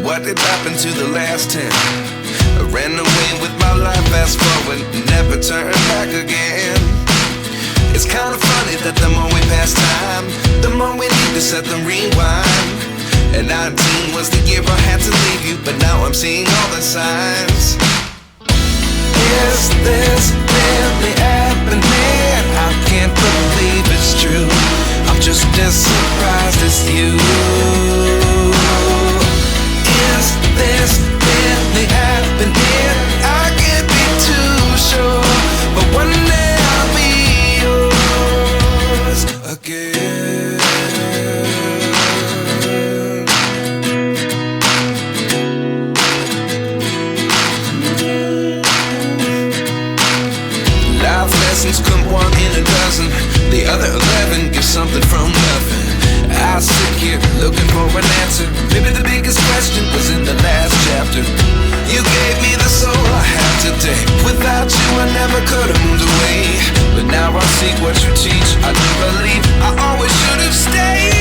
what did happen to the last 10? I ran away with my life, fast forward, never turn back again. It's kind of funny that the more we pass time, the more we need to set them rewind. And 19 was the year I had to leave you, but now I'm seeing all the signs. Is this really happening? I can't believe it's true. I'm just as surprised as you. Is this really happening? I can't be too sure, but one day I'll be yours again. Life lessons come one in a dozen. The other 11 get something from nothing. I sit here looking for an answer. Maybe the biggest question was in the last chapter. You gave me the soul I have today. Without you I never could have moved away. But now I see what you teach. I do believe I always should have stayed.